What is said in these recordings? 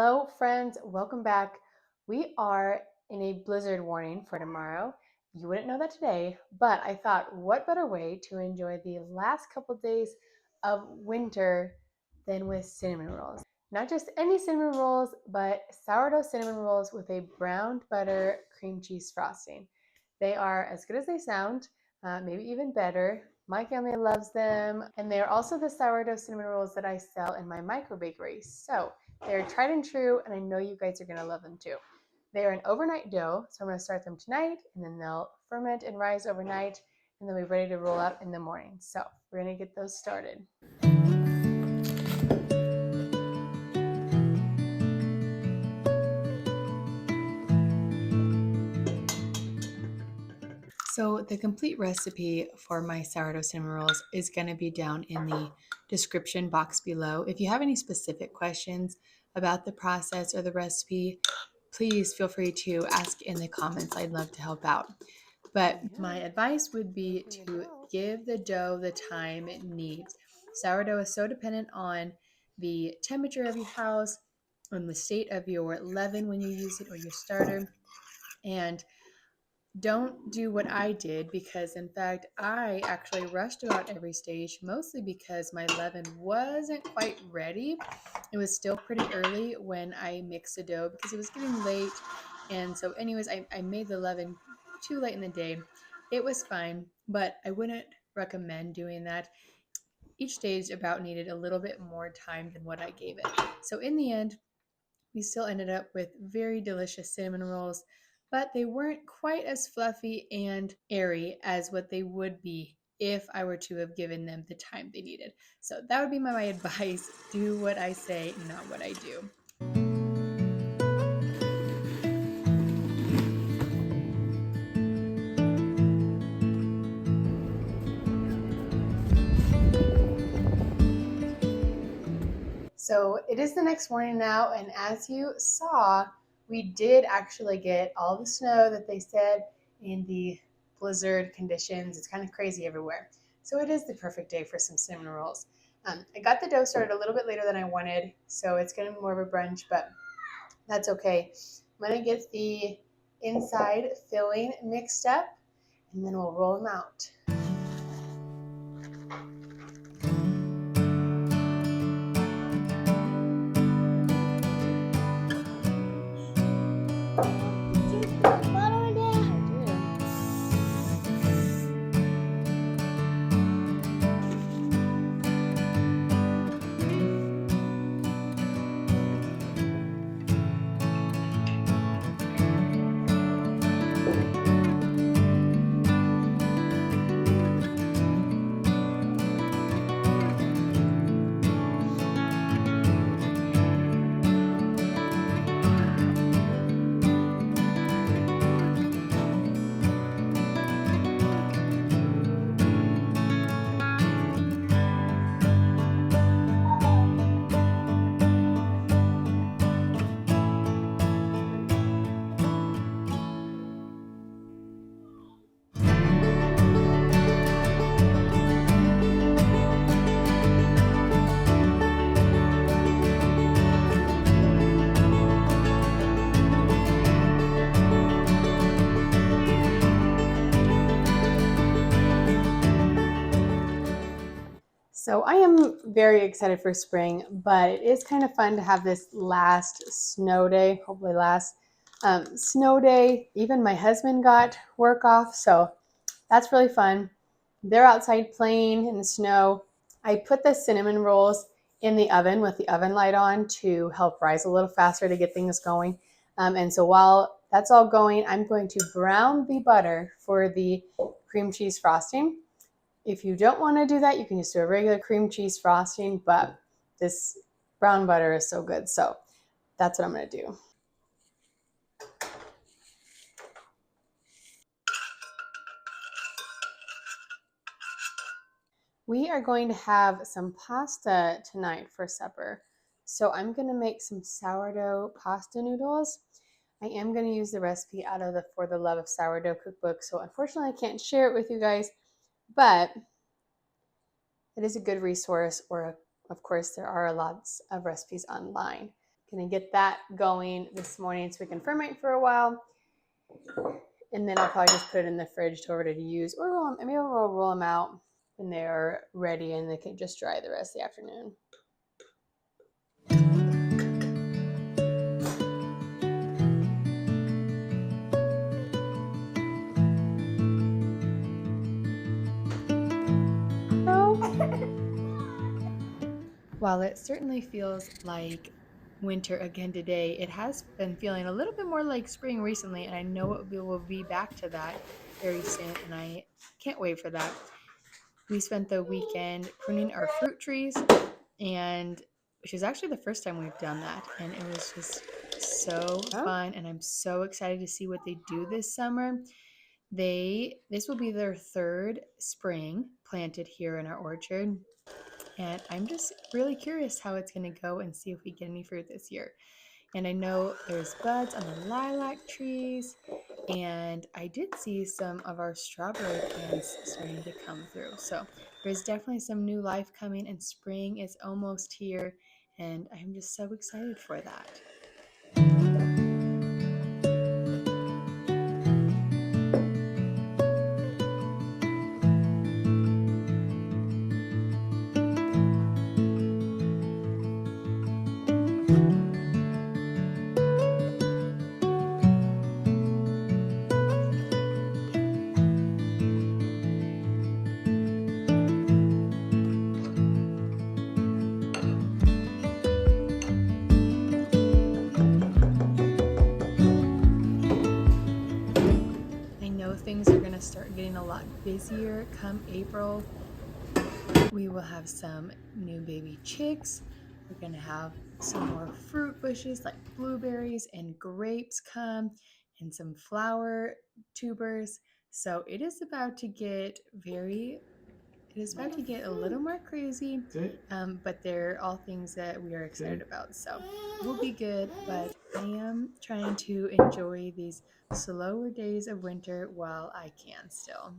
Hello, friends. Welcome back. We are in a blizzard warning for tomorrow. You wouldn't know that today, but I thought, what better way to enjoy the last couple days of winter than with cinnamon rolls? Not just any cinnamon rolls, but sourdough cinnamon rolls with a browned butter cream cheese frosting. They are as good as they sound, maybe even better. My family loves them, and they are also the sourdough cinnamon rolls that I sell in my micro bakery. So they're tried and true, and I know you guys are going to love them too. They are an overnight dough, so I'm going to start them tonight, and then they'll ferment and rise overnight, and they'll be ready to roll out in the morning. So we're going to get those started. So the complete recipe for my sourdough cinnamon rolls is going to be down in the description box below. If you have any specific questions about the process or the recipe, please feel free to ask in the comments. I'd love to help out. But my advice would be to give the dough the time it needs. Sourdough is so dependent on the temperature of your house, on the state of your leaven when you use it or your starter. And don't do what I did, because in fact I actually rushed about every stage, mostly because my leaven wasn't quite ready. It was still pretty early when I mixed the dough because it was getting late. And so anyways, I made the leaven too late in the day. It was fine, but I wouldn't recommend doing that. Each stage about needed a little bit more time than what I gave it. So in the end, we still ended up with very delicious cinnamon rolls, but they weren't quite as fluffy and airy as what they would be if I were to have given them the time they needed. So that would be my advice. Do what I say, not what I do. So it is the next morning now, and as you saw, we did actually get all the snow that they said in the blizzard conditions. It's kind of crazy everywhere. So it is the perfect day for some cinnamon rolls. I got the dough started a little bit later than I wanted, so it's going to be more of a brunch, but that's okay. I'm going to get the inside filling mixed up, and then we'll roll them out. So I am very excited for spring, but it is kind of fun to have this last snow day, hopefully last snow day. Even my husband got work off, so that's really fun. They're outside playing in the snow. I put the cinnamon rolls in the oven with the oven light on to help rise a little faster to get things going. And so while that's all going, I'm going to brown the butter for the cream cheese frosting. If you don't want to do that, you can just do a regular cream cheese frosting, but this brown butter is so good. So that's what I'm going to do. We are going to have some pasta tonight for supper. So I'm going to make some sourdough pasta noodles. I am going to use the recipe out of the For the Love of Sourdough cookbook. So unfortunately, I can't share it with you guys, but it is a good resource, or of course, there are lots of recipes online. Gonna get that going this morning so we can ferment for a while. And then I'll probably just put it in the fridge to ready to use, or maybe we'll roll them out when they're ready and they can just dry the rest of the afternoon. While it certainly feels like winter again today, it has been feeling a little bit more like spring recently, and I know we will be back to that very soon, and I can't wait for that. We spent the weekend pruning our fruit trees, and which is actually the first time we've done that, and it was just so fun, and I'm so excited to see what they do this summer. This will be their third spring planted here in our orchard. And I'm just really curious how it's going to go and see if we get any fruit this year. And I know there's buds on the lilac trees, and I did see some of our strawberry plants starting to come through. So there's definitely some new life coming, and spring is almost here, and I'm just so excited for that. Things are going to start getting a lot busier come April. We will have some new baby chicks. We're going to have some more fruit bushes like blueberries and grapes come, and some flower tubers. So it is about to get a little more crazy, but they're all things that we are excited about. So it will be good, but I am trying to enjoy these slower days of winter while I can still.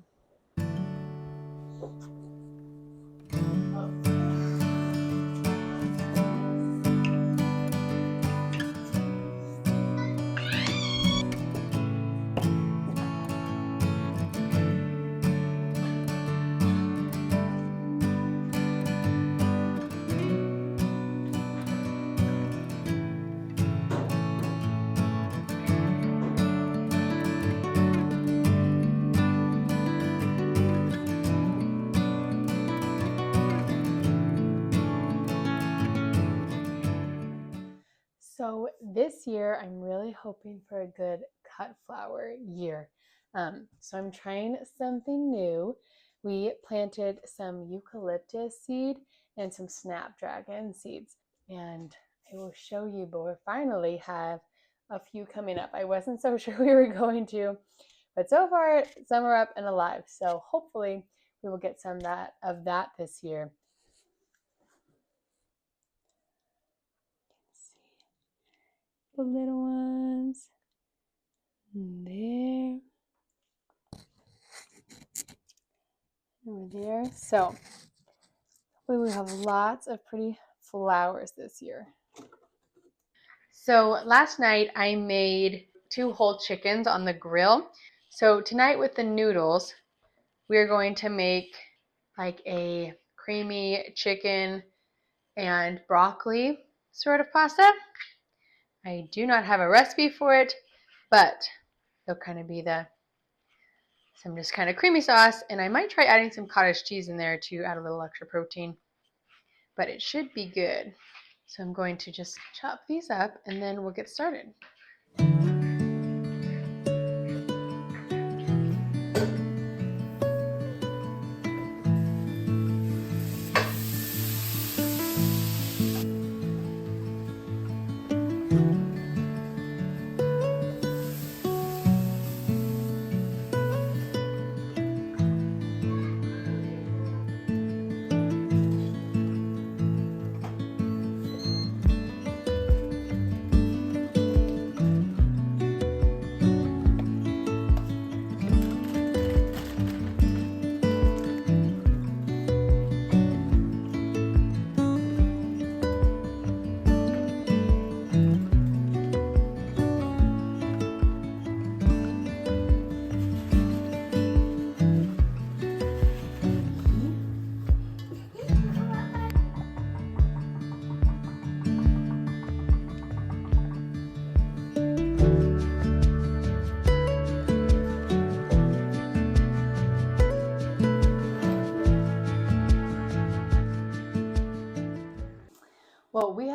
So this year, I'm really hoping for a good cut flower year. So I'm trying something new. We planted some eucalyptus seed and some snapdragon seeds, and I will show you, but we finally have a few coming up. I wasn't so sure we were going to, but so far some are up and alive. So hopefully we will get some of that this year. The little ones there, over there. So hopefully we have lots of pretty flowers this year. So last night I made 2 whole chickens on the grill. So tonight with the noodles, we're going to make like a creamy chicken and broccoli sort of pasta. I do not have a recipe for it, but it'll kind of be some just kind of creamy sauce, and I might try adding some cottage cheese in there to add a little extra protein, but it should be good. So I'm going to just chop these up and then we'll get started.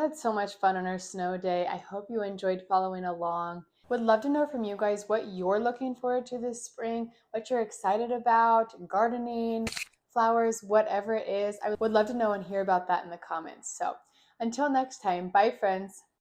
had so much fun on our snow day. I hope you enjoyed following along. Would love to know from you guys what you're looking forward to this spring, what you're excited about, gardening, flowers, whatever it is. I would love to know and hear about that in the comments. So until next time, bye friends.